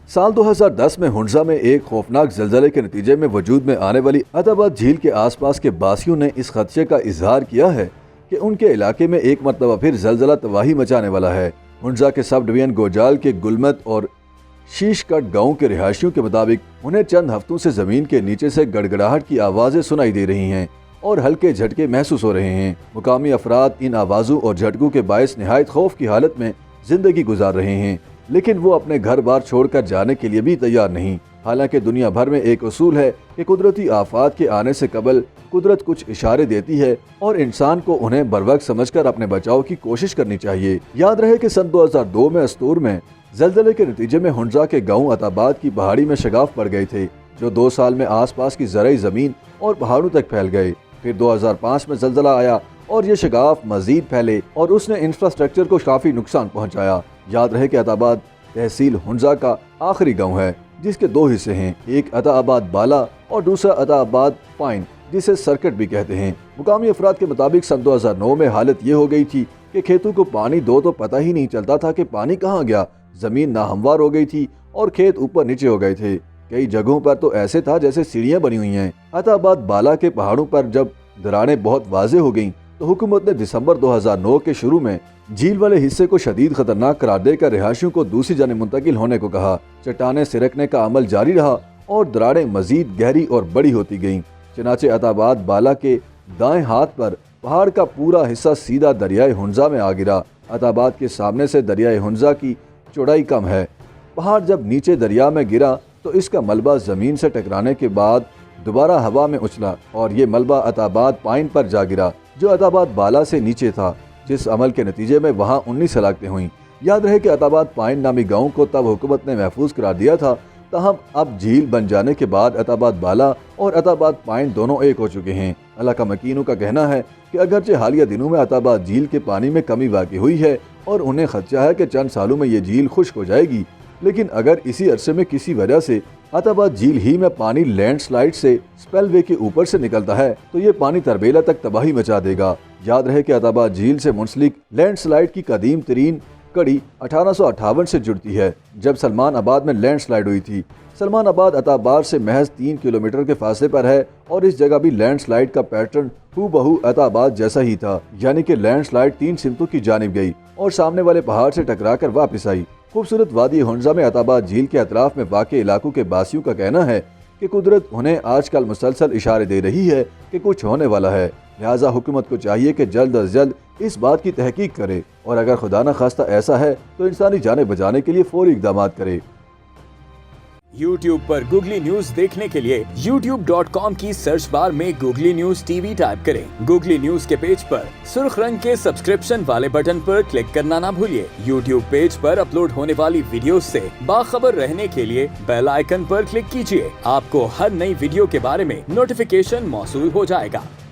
سال 2010 میں ہنزا میں ایک خوفناک زلزلے کے نتیجے میں وجود میں آنے والی عطا آباد جھیل کے آس پاس کے باسیوں نے اس خدشے کا اظہار کیا ہے کہ ان کے علاقے میں ایک مرتبہ پھر زلزلہ تباہی مچانے والا ہے۔ ہنزا کے سب ڈویژن گوجال کے گلمت اور شیش کٹ گاؤں کے رہائشیوں کے مطابق انہیں چند ہفتوں سے زمین کے نیچے سے گڑگڑاہٹ کی آوازیں سنائی دے رہی ہیں اور ہلکے جھٹکے محسوس ہو رہے ہیں۔ مقامی افراد ان آوازوں اور جھٹکوں کے باعث نہایت خوف کی حالت میں زندگی گزار رہے ہیں، لیکن وہ اپنے گھر بار چھوڑ کر جانے کے لیے بھی تیار نہیں۔ حالانکہ دنیا بھر میں ایک اصول ہے کہ قدرتی آفات کے آنے سے قبل قدرت کچھ اشارے دیتی ہے اور انسان کو انہیں بروقت سمجھ کر اپنے بچاؤ کی کوشش کرنی چاہیے۔ یاد رہے کہ سن 2002 میں استور میں زلزلے کے نتیجے میں ہنزا کے گاؤں عطا آباد کی پہاڑی میں شگاف پڑ گئے تھے، جو 2 سال میں آس پاس کی زرعی زمین اور پہاڑوں تک پھیل گئے۔ پھر 2005 میں زلزلہ آیا اور یہ شگاف مزید پھیلے اور اس نے انفراسٹرکچر کو کافی نقصان پہنچایا۔ یاد رہے کہ عطا آباد تحصیل ہنزا کا آخری گاؤں ہے، جس کے 2 حصے ہیں، ایک عطا آباد بالا اور دوسرا عطا آباد پائن، جسے سرکٹ بھی کہتے ہیں۔ مقامی افراد کے مطابق سن 2009 میں حالت یہ ہو گئی تھی کہ کھیتوں کو پانی دو تو پتہ ہی نہیں چلتا تھا کہ پانی کہاں گیا۔ زمین ناہموار ہو گئی تھی اور کھیت اوپر نیچے ہو گئے تھے۔ کئی جگہوں پر تو ایسے تھا جیسے سیڑھیاں بنی ہوئی ہیں۔ عطا آباد بالا کے پہاڑوں پر جب دراڑیں بہت واضح ہو گئیں تو حکومت نے دسمبر 2009 کے شروع میں جھیل والے حصے کو شدید خطرناک قرار دے کر رہائشیوں کو دوسری جانب منتقل ہونے کو کہا۔ چٹانیں سرکنے کا عمل جاری رہا اور دراڑیں مزید گہری اور بڑی ہوتی گئیں۔ چنانچہ عطا آباد بالا کے دائیں ہاتھ پر پہاڑ کا پورا حصہ سیدھا دریائے ہنزا میں آ گرا۔ عطا آباد کے سامنے سے دریائے ہنزا کی چوڑائی کم ہے۔ پہاڑ جب نیچے دریا میں گرا تو اس کا ملبہ زمین سے ٹکرانے کے بعد دوبارہ ہوا میں اچھلا اور یہ ملبہ عطا آباد پائن پر جا گرا، جو عطا آباد بالا سے نیچے تھا، جس عمل کے نتیجے میں وہاں 19 ہلاکتیں ہوئیں۔ یاد رہے کہ عطا آباد پائن نامی گاؤں کو تب حکومت نے محفوظ قرار دیا تھا، تاہم اب جھیل بن جانے کے بعد عطا آباد بالا اور عطا آباد پائن دونوں ایک ہو چکے ہیں۔ علاقہ مکینوں کا کہنا ہے کہ اگرچہ حالیہ دنوں میں عطا آباد جھیل کے پانی میں کمی واقع ہوئی ہے اور انہیں خدشہ ہے کہ چند سالوں میں یہ جھیل خشک ہو جائے گی، لیکن اگر اسی عرصے میں کسی وجہ سے عطا آباد جھیل ہی میں پانی لینڈ سلائیڈ سے سپیل وے کے اوپر سے نکلتا ہے تو یہ پانی تربیلا تک تباہی مچا دے گا۔ یاد رہے کہ عطا آباد جھیل سے منسلک لینڈ سلائیڈ کی قدیم ترین کڑی 1858 سے جڑتی ہے، جب سلمان آباد میں لینڈ سلائیڈ ہوئی تھی۔ سلمان آباد عطا آباد سے محض 3 کلومیٹر کے فاصلے پر ہے اور اس جگہ بھی لینڈ سلائیڈ کا پیٹرن ہو بہو عطا آباد جیسا ہی تھا، یعنی کہ لینڈ سلائیڈ 3 سمتوں کی جانب گئی اور سامنے والے پہاڑ سے ٹکرا کر واپس آئی۔ خوبصورت وادی ہنزا میں عطا آباد جھیل کے اطراف میں واقع علاقوں کے باسیوں کا کہنا ہے کہ قدرت انہیں آج کل مسلسل اشارے دے رہی ہے کہ کچھ ہونے والا ہے، لہٰذا حکومت کو چاہیے کہ جلد از جلد اس بات کی تحقیق کرے اور اگر خدا نہ خواستہ ایسا ہے تو انسانی جانیں بچانے کے لیے فوری اقدامات کرے۔ YouTube پر گوگلی نیوز دیکھنے کے لیے youtube.com کی سرچ بار میں googly news T V type کریں۔ گوگلی نیوز کے پیج پر سرخ رنگ کے سبسکرپشن والے بٹن پر کلک کرنا نہ بھولیے۔ YouTube پیج پر اپلوڈ ہونے والی ویڈیوز سے باخبر رہنے کے لیے بیل آئیکن پر کلک کیجیے۔ آپ کو ہر نئی ویڈیو کے بارے میں نوٹیفیکیشن موصول ہو جائے گا۔